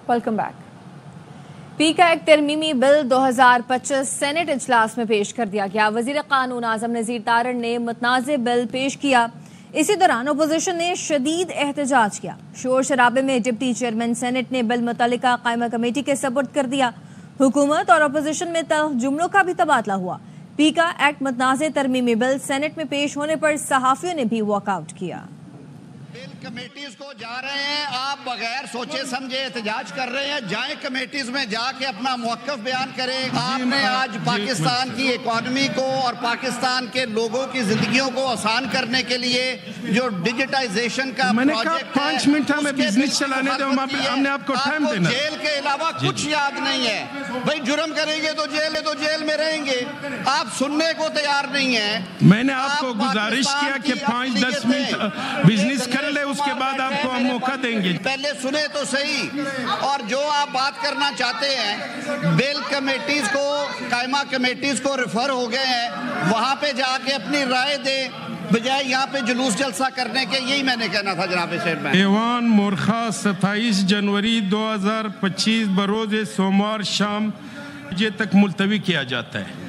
Welcome back. पीका act तरमीमी bill 2025 senate इजलास में पेश कर दिया गया। वजीर कानून आजम नजीर तारण ने मुतनाज़े बिल पेश किया। इसी दौरान अपोजिशन ने शदीद एहतजाज किया। शोर शराबे में डिप्टी चेयरमैन सेनेट ने बिल मुतल्लिका कायमा कमेटी के सपुर्द कर दिया। हुकूमत और अपोजिशन में जुमलों का भी तबादला हुआ। पीका एक्ट मुतनाज़े तरमीमी बिल सेनेट में पेश होने पर सहाफियों ने भी वॉकआउट किया। बिल कमेटीज को जा रहे हैं, आप बगैर सोचे समझे एहतजाज कर रहे हैं। जाएं कमेटीज में जाके अपना मौक़िफ़ बयान करें। आपने आज पाकिस्तान की इकॉनमी को और पाकिस्तान के लोगों की जिंदगियों को आसान करने के लिए जो डिजिटाइजेशन का प्रोजेक्ट है, 5 मिनट में बिजनेस चलाने दो, हमने आपको टाइम देना। जेल के अलावा कुछ याद नहीं है। भाई जुर्म करेंगे तो जेल में रहेंगे। आप सुनने को तैयार नहीं है। मैंने आपको गुजारिश किया कि 5-10 मिनट बिजनेस कर ले, उसके बाद आपको हम मौका देंगे। पहले सुने तो सही। और जो आप बात करना चाहते हैं, बिल कमेटीज को कायमा कमेटीज को रेफर हो गए हैं, वहां पे जाके अपनी राय दे बजाय यहाँ पे जुलूस जलसा करने के। यही मैंने कहना था जनाब चेयरमैन। ऐवान मोरखा 27 जनवरी 2025 बरोज सोमवार शाम बजे तक मुलतवी किया जाता है।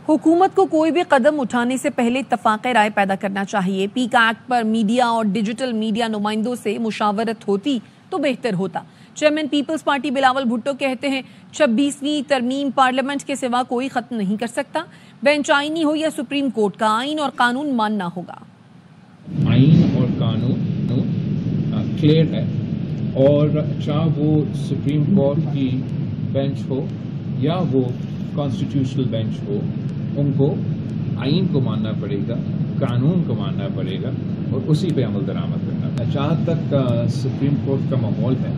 हुकूमत को कोई भी कदम उठाने से पहले इत्तफाक़ राय पैदा करना चाहिए। पीका एक्ट पर मीडिया और डिजिटल मीडिया नुमाइंदों से मुशावरत होती तो बेहतर होता। चेयरमैन पीपल्स पार्टी बिलावल भुट्टो कहते हैं 26वीं तरमीम पार्लियामेंट के सिवा कोई खत्म नहीं कर सकता। बेंच आईनी हो या सुप्रीम कोर्ट का, आइन और कानून मानना होगा। आइन और कानून क्लियर है, और चाहे वो सुप्रीम कोर्ट की बेंच हो या वो कॉन्स्टिट्यूशनल बेंच हो, उनको आइन को मानना पड़ेगा, कानून को मानना पड़ेगा और उसी पे अमल दरामद करना। जहाँ तक सुप्रीम कोर्ट का माहौल है,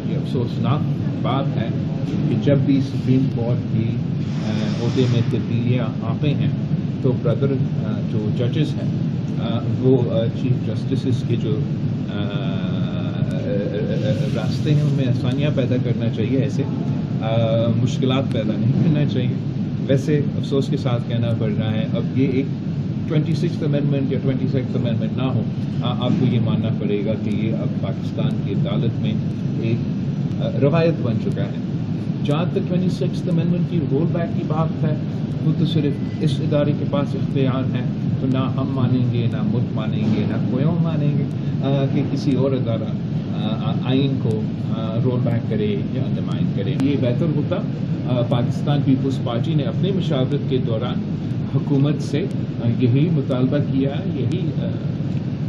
ये अफसोसनाक बात है कि जब भी सुप्रीम कोर्ट की ओहदे में तब्दीलियाँ आते हैं तो ब्रदर जो जजेस हैं वो चीफ जस्टिस के जो रास्ते हैं उनमें आसानियाँ पैदा करना चाहिए, ऐसे मुश्किलात पैदा नहीं करना चाहिए। वैसे अफसोस के साथ कहना पड़ रहा है, अब ये एक 26th अमेंडमेंट या 22nd अमेंडमेंट ना हो, आपको ये मानना पड़ेगा कि ये अब पाकिस्तान की अदालत में एक रवायत बन चुका है। जहाँ तक 26th अमेंडमेंट की रोल बैक की बात है, वो तो सिर्फ इस इदारे के पास इख्तियार है, तो ना हम मानेंगे, ना मुल्क मानेंगे, ना कोई और मानेंगे कि किसी और इदारा आइन को रोल बैक करे या अंडरमाइन करे। ये बेहतर होता। पाकिस्तान पीपल्स पार्टी ने अपने मुशावरत के दौरान हुकूमत से यही मुतालबा किया, यही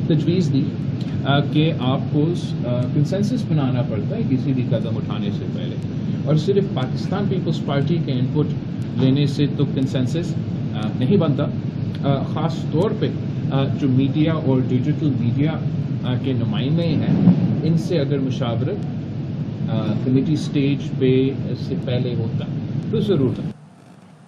तजवीज़ दी कि आपको कंसेंसस बनाना पड़ता है किसी भी कदम उठाने से पहले, और सिर्फ पाकिस्तान पीपल्स पार्टी के इनपुट लेने से तो कंसेंसस नहीं बनता। ख़ास तौर पे जो मीडिया और डिजिटल मीडिया के नुमाइंदे हैं, इनसे अगर मुशावरत कमेटी स्टेज पे इससे पहले होता तो ज़रूर था।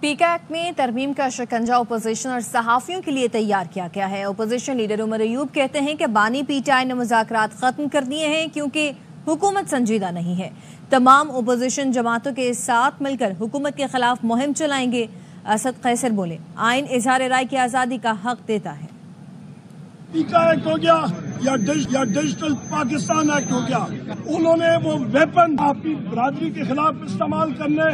पीका एक्ट में तरमीम का शिकंजा अपोजिशन और सहाफ़ियों के लिए तैयार किया गया है। अपोजिशन लीडर उमर अयूब कहते हैं कि बानी पीटीआई ने मुज़ाकरात ख़त्म कर दिए हैं क्योंकि हुकूमत संजीदा नहीं है। तमाम अपोजिशन जमातों के साथ मिलकर हुकूमत के खिलाफ मुहिम चलाएंगे। असद कैसर बोले, आइन इजहार राय की आज़ादी का हक देता है। पीका एक्ट हो गया या डिजिटल पाकिस्तान एक्ट हो गया, उन्होंने वो वेपन आपकी बरादरी के खिलाफ इस्तेमाल करने,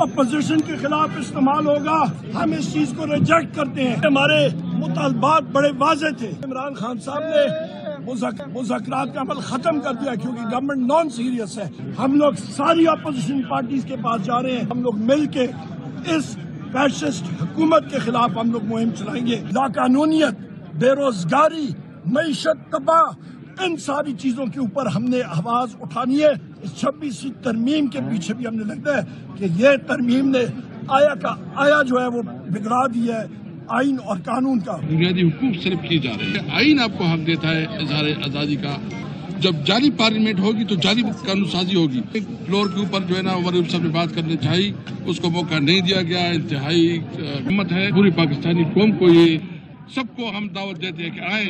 अपोजिशन के खिलाफ इस्तेमाल होगा। हम इस चीज को रिजेक्ट करते हैं। हमारे मुतालबात बड़े वाज़ेह थे। इमरान खान साहब ने मुज़ाकरात का अमल खत्म कर दिया क्योंकि गवर्नमेंट नॉन सीरियस है। हम लोग सारी अपोजिशन पार्टीज के पास जा रहे हैं। हम लोग मिल के इस फैशिस्ट हुकूमत के खिलाफ हम लोग मुहिम चलाएंगे। लाकानूनियत, बेरोजगारी, मईशत तबाह, इन सारी चीजों के ऊपर हमने आवाज उठानी है। इस 26वीं तरमीम के पीछे भी हमने लगता है कि ये तरमीम ने आया जो है वो बिगड़ा दिया है आइन और कानून का। बुनियादी हुकूक सिर्फ किए जा रहे हैं। आइन आपको हक देता है इजहार आज़ादी का। जब जाली पार्लियामेंट होगी तो जाली कानून साजी होगी। फ्लोर के ऊपर जो है ना उमर साहब ने बात करनी चाहिए, उसको मौका नहीं दिया गया। इंतहाई हिम्मत है पूरी पाकिस्तानी कौम को। ये सबको हम दावत देते हैं कि आए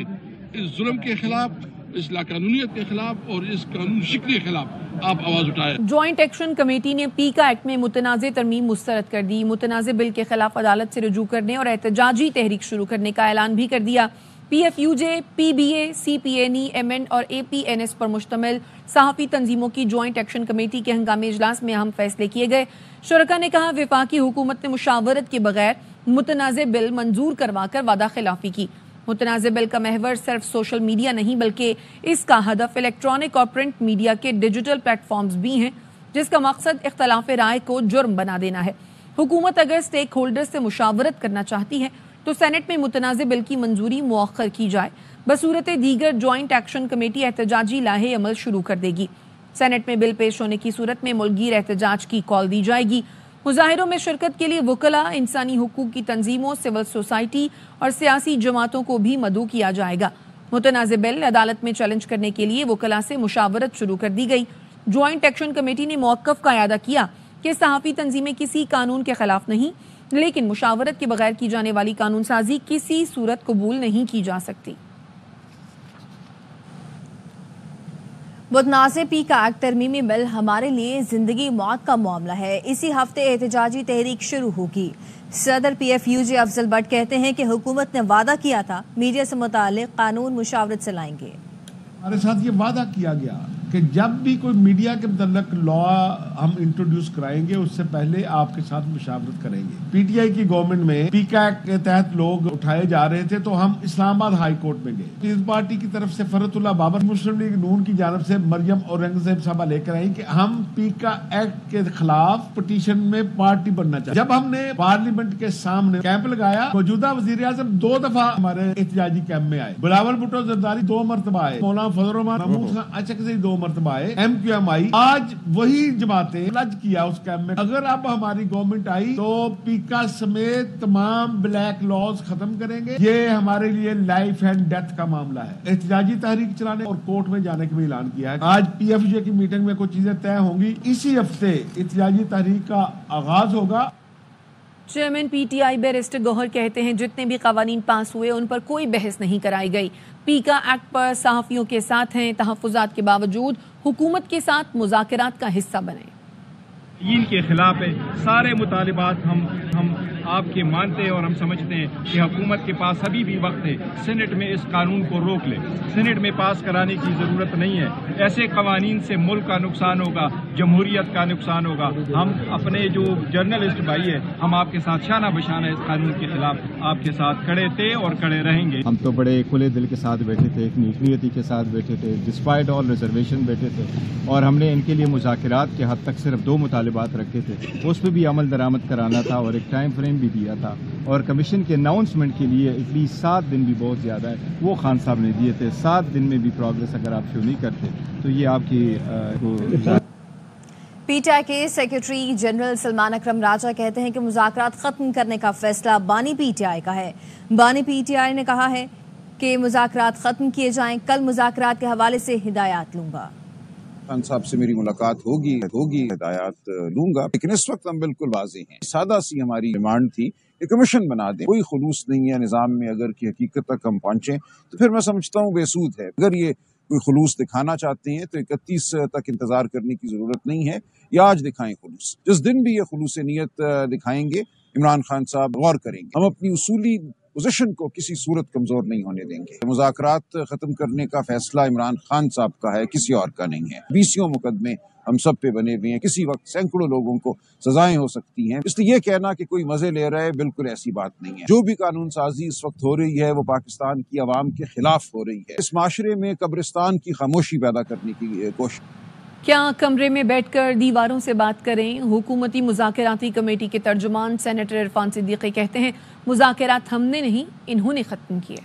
इस जुल्म के खिलाफ, इस लाकानूनियत के खिलाफ और इस कानून शिकनी के खिलाफ आप आवाज उठाए। ज्वाइंट एक्शन कमेटी ने पीका एक्ट में मुतनाज़े तरमीम मुस्तरद कर दी। मुतनाज़े बिल के खिलाफ अदालत से रुजू करने और एहतजाजी तहरीक शुरू करने का ऐलान भी कर दिया। PFUJ, PBA, CPNE, MN और APNS पर मुश्तमिल सहाफ़ी तंजीमों की जॉइंट एक्शन कमेटी के हंगामी इजलास में अहम फैसले किए गए। शुरका ने कहा, वफाकी हुकूमत ने मुशावरत के बगैर मुतनाज़े बिल मंजूर करवाकर वादा खिलाफी की। मुतनाज़े बिल का महवर सिर्फ सोशल मीडिया नहीं बल्कि इसका हदफ इलेक्ट्रॉनिक और प्रिंट मीडिया के डिजिटल प्लेटफॉर्म्स भी हैं, जिसका मकसद इख्तलाफ राय को जुर्म बना देना है। हुकूमत अगर स्टेक होल्डर से मुशावरत करना चाहती है तो सेनेट में मुतनाज़े बिल की मंजूरी मुअख्खर की जाए। बसूरत दीगर जॉइंट एक्शन कमेटी एहतजाजी लाहे अमल शुरू कर देगी। सेनेट में बिल पेश होने की सूरत में मुल्कगीर एहतजाज की कॉल दी जाएगी। मुजाहिरों में शिरकत के लिए वकला, इंसानी हुकूक की तंजीमों, सिविल सोसाइटी और सियासी जमातों को भी मदऊ किया जाएगा। मुतनाज़े बिल अदालत में चैलेंज करने के लिए वकला से मुशावरत शुरू कर दी गई। जॉइंट एक्शन कमेटी ने मौक़िफ़ का इआदा किया कि सहाफ़ी तंजीमें किसी कानून के खिलाफ नहीं, लेकिन मुशावरत के बगैर की जाने वाली कानून साजी किसी सूरत कबूल नहीं की जा सकती। मुतनाज़े पी का एक्ट तरमीमी बिल हमारे लिए जिंदगी मौत का मामला है। इसी हफ्ते एहतजाजी तहरीक शुरू होगी। सदर PFUJ अफजल भट्ट कहते हैं कि हुकूमत ने वादा किया था मीडिया से मुताल्लिक कानून मुशावरत से लाएंगे। हमारे साथ ये वादा किया गया कि जब भी कोई मीडिया के मुतल्लिक लॉ हम इंट्रोड्यूस कराएंगे उससे पहले आपके साथ मुशावरत करेंगे। PTI की गवर्नमेंट में पीका के तहत लोग उठाए जा रहे थे तो हम इस्लामाबाद हाई कोर्ट में गए। पीपल्स पार्टी की तरफ से फरतुल्लाह बाबर, मुस्लिम लीग नून की जानब से मरियम औरंगजेब साहबा लेकर आई कि हम पीका एक्ट के खिलाफ पिटीशन में पार्टी बनना चाहते। जब हमने पार्लियामेंट के सामने कैंप लगाया, मौजूदा वजीर आज़म 2 दफा हमारे एहतजाजी कैंप में आए। बिलावल भुट्टो जरदारी 2 मरतबा आए, मौलाना फजल रहमान महमूद खान अचक से 2 मरतबा आए, MQM आज वही जमातें प्लज किया उस कैंप में। अगर अब हमारी गवर्नमेंट आई तो पीका समेत तमाम ब्लैक लॉज खत्म करेंगे। ये हमारे लिए लाइफ एंड डेथ का मामला है। एहतजाजी तहरीक चलाने और कोर्ट में जाने का भी ऐलान किया है। आज PFJ की मीटिंग में कुछ चीजें तय होंगी। इसी हफ्ते एहतजाजी तहरीक का आगाज होगा। चेयरमैन PTI बैरिस्टर गौहर कहते हैं, जितने भी कवानीन पास हुए उन पर कोई बहस नहीं कराई गई। पीका एक्ट पर सहाफ़ियों के साथ हैं, तहफ़्फ़ुज़ात के बावजूद हुकूमत के साथ मुज़ाकरात का हिस्सा बने। इनके खिलाफ है। सारे मुतालिबात हम आपके मानते हैं और हम समझते हैं कि हुकूमत के पास अभी भी वक्त है, सेनेट में इस कानून को रोक ले। सेनेट में पास कराने की ज़रूरत नहीं है। ऐसे कवानीन से मुल्क का नुकसान होगा, जमहूरियत का नुकसान होगा। हम अपने जो जर्नलिस्ट भाई है, हम आपके साथ शाना बशाना इस कानून के खिलाफ आपके साथ खड़े थे और खड़े रहेंगे। हम तो बड़े खुले दिल के साथ बैठे थे, एक नीयती के साथ बैठे थे, डिस्पाइट ऑल रिजर्वेशन बैठे थे और हमने इनके लिए मुज़ाकरात के हद तक सिर्फ 2 मुतालिबात रखे थे। उस पर भी अमल दरामद कराना था और एक टाइम फ्रेम भी दिया था और कमीशन के अनाउंसमेंट के लिए एटलीस्ट 7 दिन भी बहुत ज़्यादा है, वो खान साहब ने दिए थे। 7 दिन में भी प्रोग्रेस अगर आप शो नहीं करते तो ये आपकी PTI के सेक्रेटरी जनरल सलमान अकरम राजा कहते हैं कि मुज़ाकरात खत्म करने का फैसला बानी PTI का है। बानी PTI ने कहा है कि मुज़ाकरात खत्म किए जाएं। कल मुज़ाकरात के हवाले से हिदायत लूंगा। खान साहब से मेरी मुलाकात होगी, हिदायत लूंगा, लेकिन इस वक्त हम बिल्कुल वाज़ेह हैं। सादा सी हमारी डिमांड थी कि कमीशन बना दें। कोई खुलूस नहीं है निज़ाम में। अगर की हकीकत तक हम पहुंचे तो फिर मैं समझता हूँ बेसूद है। अगर ये कोई खुलूस दिखाना चाहते हैं तो 31 तक इंतजार करने की जरूरत नहीं है, या आज दिखाएं खुलूस। जिस दिन भी ये खुलूस नियत दिखाएंगे, इमरान खान साहब गौर करेंगे। हम अपनी उसूली पोजीशन को किसी सूरत कमजोर नहीं होने देंगे। मुज़ाकरात खत्म करने का फैसला इमरान खान साहब का है, किसी और का नहीं है। 20 मुकदमे हम सब पे बने हुए हैं। किसी वक्त सैकड़ों लोगों को सजाएं हो सकती हैं। इसलिए ये कहना कि कोई मजे ले रहा है, बिल्कुल ऐसी बात नहीं है। जो भी कानून साजी इस वक्त हो रही है वो पाकिस्तान की आवाम के खिलाफ हो रही है। इस माशरे में कब्रिस्तान की खामोशी पैदा करने की कोशिश। क्या कमरे में बैठकर दीवारों से बात करें? हुकूमती मुज़ाकराती कमेटी के तर्जुमान सेनेटर इरफान सिद्दीकी कहते हैं, मुज़ाकरात हमने नहीं, इन्होंने खत्म किए।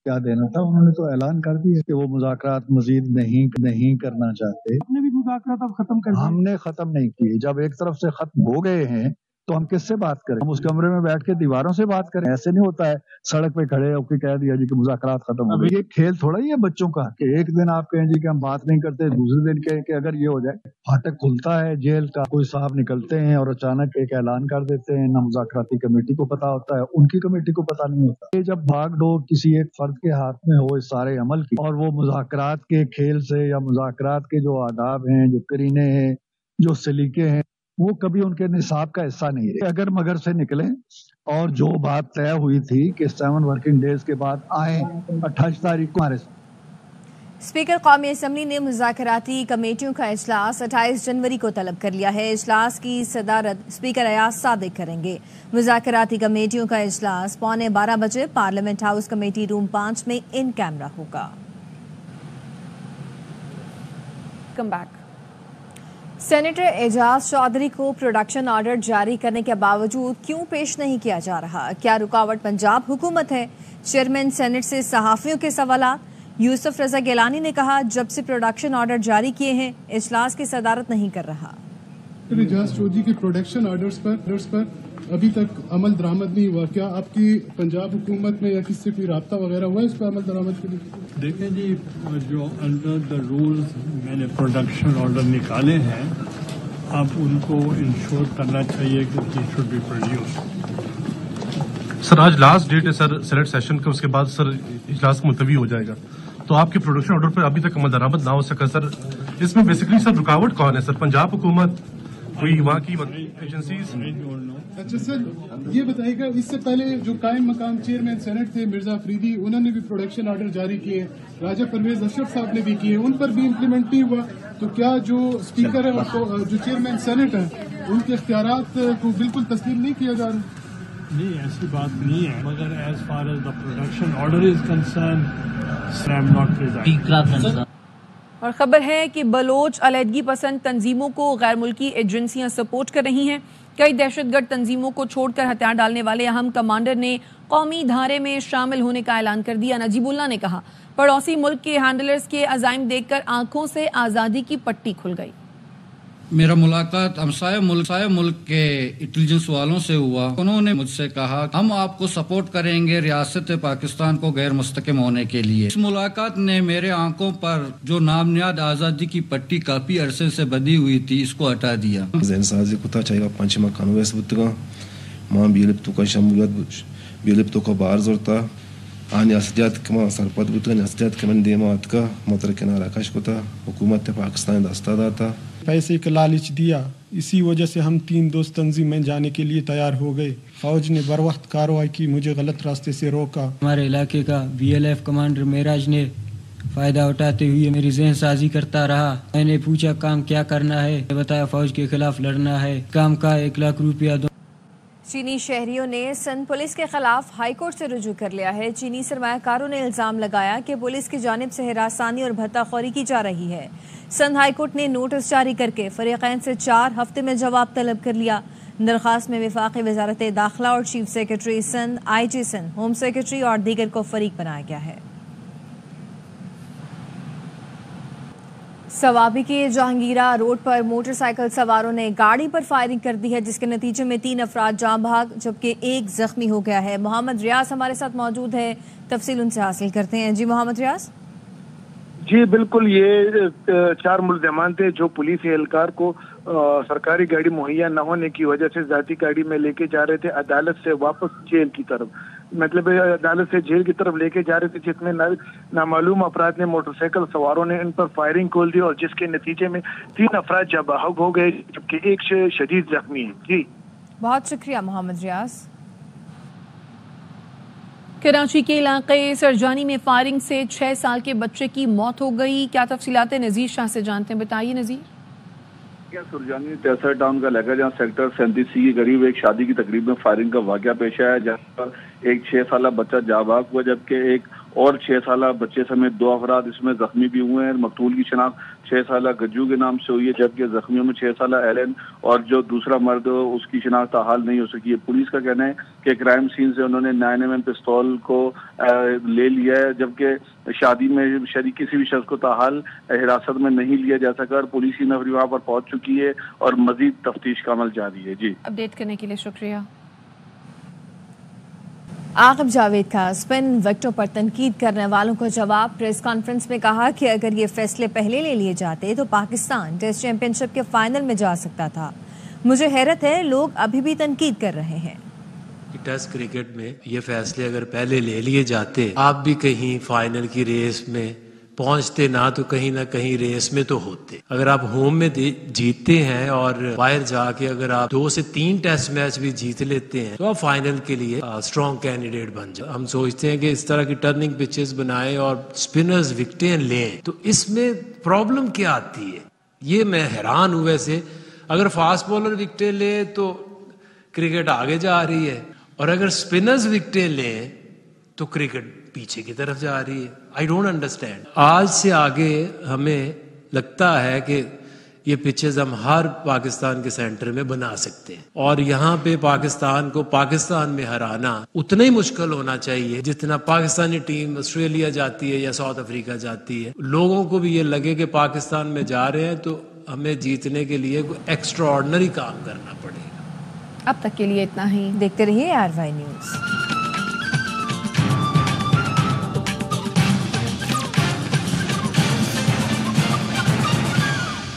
क्या देना था, उन्होंने तो ऐलान कर दिया कि वो मुज़ाकरात मजीद नहीं करना चाहते। हमने भी मुज़ाकरात अब खत्म कर दिए। हमने खत्म नहीं किए। जब एक तरफ से खत्म हो गए हैं तो हम किससे बात करें? हम उस कमरे में बैठ के दीवारों से बात करें? ऐसे नहीं होता है सड़क पे खड़े होकर कह दिया जी कि मुज़ाकरात खत्म हो गए। ये खेल थोड़ा ही है बच्चों का कि एक दिन आप कहें जी कि हम बात नहीं करते, दूसरे दिन कहें कि अगर ये हो जाए। फाटक खुलता है जेल का, कोई साहब निकलते हैं और अचानक एक ऐलान कर देते हैं। ना मुज़ाकराती कमेटी को पता होता है, उनकी कमेटी को पता नहीं होता। ये जब भागदौड़ किसी एक फर्द के हाथ में हो इस सारे अमल की, और वो मुज़ाकरात के खेल से या मुज़ाकरात के जो आदाब हैं, जो करीने हैं, जो सलीके हैं, वो कभी उनके निसाब का हिस्सा नहीं रहे। अगर मगर से निकले اور جو بات طے ہوئی تھی کہ 7 ورکنگ ڈیز کے بعد آئیں 28 تاریخ کو ہمارے اسپیکر قومی اسمبلی نے مذاکراتی کمیٹیوں کا اجلاس 28 جنوری کو طلب کر لیا ہے. اجلاس کی صدارت اسپیکر ایاز صادق کریں گے. مذاکراتی کمیٹیوں کا اجلاس 11:15 بجے پارلیمنٹ ہاؤس کمیٹی روم 5 میں ان کیمرہ ہوگا. سینیٹر اعجاز چودھری کو پروڈکشن آرڈر جاری کرنے کے باوجود کیوں پیش نہیں کیا جا رہا؟ کیا رکاوٹ پنجاب حکومت ہے؟ چیئرمین سینٹ سے صحافیوں کے سوالات. یوسف رضا گیلانی نے کہا جب سے پروڈکشن آرڈر جاری کیے ہیں اجلاس کی صدارت نہیں کر رہا. اعجاز چودھری کے پروڈکشن آرڈرز پر ابھی تک عمل درآمد نہیں ہوا. کیا آپ کی پنجاب حکومت میں یا کس سے کوئی رابطہ وغیرہ ہوا ہے اس پہ عمل درآمد کے لیے؟ دیکھیں جی، جو انڈر دا رولز میں نے پروڈکشن آرڈر نکالے ہیں اب ان کو انشور کرنا چاہیے کہ دی شوڈ بی پروڈیوس. سر آج لاسٹ ڈیٹ ہے سر سینٹ سیشن کا، اس کے بعد سر اجلاس ملتوی ہو جائے گا، تو آپ کے پروڈکشن آرڈر پر ابھی تک عمل درآمد نہ ہو سکا. سر اس میں بیسکلی سر رکاوٹ کون ہے؟ سر پنجاب حکومت، کوئی وہاں کی ایجنسیز؟ اچھا سر یہ بتائیے گا، اس سے پہلے جو قائم مقام چیئرمین سینٹ تھے مرزا افریدی، انہوں نے بھی پروڈکشن آرڈر جاری کیے، راجہ پرویز اشرف صاحب نے بھی کیے، ان پر بھی امپلیمنٹ نہیں ہوا. تو کیا جو اسپیکر ہے جو چیئرمین سینٹ ہیں ان کے اختیارات کو بالکل تسلیم نہیں کیا جا رہا؟ نہیں، ایسی بات نہیں ہے، مگر as far as the production order is concern I am not resign. اور خبر ہے کہ بلوچ علیحدگی پسند تنظیموں کو غیر ملکی ایجنسیاں سپورٹ کر رہی ہیں. کئی دہشت گرد تنظیموں کو چھوڑ کر ہتھیار ڈالنے والے اہم کمانڈر نے قومی دھارے میں شامل ہونے کا اعلان کر دیا. نجیب اللہ نے کہا پڑوسی ملک کے ہینڈلرز کے عزائم دیکھ کر آنکھوں سے آزادی کی پٹی کھل گئی. میرا ملاقات ہمسایہ ملک کے انٹیلیجنس والوں سے ہوا. انہوں نے مجھ سے کہا ہم آپ کو سپورٹ کریں گے ریاست پاکستان کو غیر مستحکم ہونے کے لیے. اس ملاقات نے میرے آنکھوں پر جو نامنیاد آزادی کی پٹی کافی عرصے سے بندھی ہوئی تھی اس کو ہٹا دیا. زین سازی کتا چاہیے پانچ مکان ویس بتگا ماں بیلپ تو کا شمولیت بیلپ تو کا بارز ہوتا آنی اسجاد کما سرپد بتگا اسجاد کمن دیمات کا مطر کنارہ کش کتا حکومت پاکستان دستا داتا. پیسے کا لالچ دیا، اسی وجہ سے ہم 3 دوست تنظیم میں جانے کے لیے تیار ہو گئے. فوج نے بر وقت کارروائی کی، مجھے غلط راستے سے روکا. ہمارے علاقے کا BLF کمانڈر معراج نے فائدہ اٹھاتے ہوئے میری ذہن سازی کرتا رہا. میں نے پوچھا کام کیا کرنا ہے، بتایا فوج کے خلاف لڑنا ہے. کام کا 1 لاکھ روپیہ دو. چینی شہریوں نے سندھ پولیس کے خلاف ہائی کورٹ سے رجوع کر لیا ہے. چینی سرمایہ کاروں نے الزام لگایا کہ پولیس کی جانب سے ہراسانی اور بھتہ خوری کی جا رہی ہے. سندھ ہائی کورٹ نے نوٹس جاری کر کے فریقین سے 4 ہفتے میں جواب طلب کر لیا. درخواست میں وفاقی وزارت داخلہ اور chief secretary Sindh, IG Sindh, home secretary اور دیگر کو فریق بنایا گیا ہے. سوابی کے جہانگیرہ روڈ پر موٹر سائیکل سواروں نے گاڑی پر فائرنگ کر دی ہے، جس کے نتیجے میں 3 افراد جاں بحق جبکہ 1 زخمی ہو گیا ہے. محمد ریاض ہمارے ساتھ موجود ہے، تفصیل ان سے حاصل کرتے ہیں. جی محمد ریاض. جی بالکل، یہ 4 ملزمان تھے جو پولیس اہلکار کو سرکاری گاڑی مہیا نہ ہونے کی وجہ سے ذاتی گاڑی میں لے کے جا رہے تھے عدالت سے واپس جیل کی طرف. مطلب عدالت سے جیل کی طرف لے کے جا رہے تھے، جس میں نامعلوم افراد نے موٹر سائیکل سواروں نے ان پر فائرنگ کھول دی اور جس کے نتیجے میں 3 افراد جاں بحق ہو گئے جبکہ 1 شدید زخمی ہے. جی بہت شکریہ محمد ریاض. کراچی کے علاقے سرجانی میں فائرنگ سے 6 سال کے بچے کی موت ہو گئی. کیا تفصیلات نذیر شاہ سے جانتے ہیں، بتائیے نذیر. سرجانی تیسر ٹاؤن کا علاقہ جہاں سیکٹر 37C کے قریب ایک شادی کی تقریب میں فائرنگ کا واقعہ پیش آیا، جہاں پر ایک 6 سالہ بچہ جاں بحق ہوا جبکہ ایک اور 6 سالہ بچے سمیت 2 افراد اس میں زخمی بھی ہوئے ہیں. مقتول کی شناخت 6 سالہ گجو کے نام سے ہوئی ہے جبکہ زخمیوں میں 6 سالہ ایلن اور جو دوسرا مرد اس کی شناخت حال نہیں ہو سکی ہے. پولیس کا کہنا ہے کہ کرائم سین سے انہوں نے 9mm پستول کو لے لیا ہے جبکہ شادی میں شریک کسی بھی شخص کو تاحال حراست میں نہیں لیا جا سکا اور پولیس کی نفری وہاں پر پہنچ چکی ہے اور مزید تفتیش کا عمل جاری ہے. جی اپڈیٹ کرنے کے لیے شکریہ. عاقب جاوید کا اسپن وکٹوں پر تنقید کرنے والوں کو جواب. پریس کانفرنس میں کہا کہ اگر یہ فیصلے پہلے لے لیے جاتے تو پاکستان ٹیسٹ چیمپئن شپ کے فائنل میں جا سکتا تھا. مجھے حیرت ہے لوگ ابھی بھی تنقید کر رہے ہیں. ٹیسٹ کرکٹ میں یہ فیصلے اگر پہلے لے لیے جاتے آپ بھی کہیں فائنل کی ریس میں پہنچتے نہ تو کہیں نہ کہیں ریس میں تو ہوتے. اگر آپ ہوم میں جیتتے ہیں اور باہر جا کے اگر آپ 2 سے 3 ٹیسٹ میچ بھی جیت لیتے ہیں تو آپ فائنل کے لیے اسٹرانگ کینڈیڈیٹ بن جائیں. ہم سوچتے ہیں کہ اس طرح کی ٹرننگ پچز بنائیں اور اسپنرز وکٹیں لیں, تو اس میں پرابلم کیا آتی ہے یہ میں حیران ہوں. ویسے اگر فاسٹ بالر وکٹیں لے تو کرکٹ آگے جا رہی ہے, اور اگر اسپنرز وکٹیں لیں تو کرکٹ پیچھے کی طرف جا رہی ہے. I don't understand. آج سے آگے ہمیں لگتا ہے کہ یہ پچز ہم ہر پاکستان کے سینٹر میں بنا سکتے ہیں, اور یہاں پہ پاکستان کو پاکستان میں ہرانا اتنا ہی مشکل ہونا چاہیے جتنا پاکستانی ٹیم آسٹریلیا جاتی ہے یا ساؤتھ افریقہ جاتی ہے. لوگوں کو بھی یہ لگے کہ پاکستان میں جا رہے ہیں تو ہمیں جیتنے کے لیے کوئی ایکسٹرا آرڈنری کام کرنا پڑے گا. اب تک کے لیے اتنا ہی. دیکھتے رہیے RY نیوز.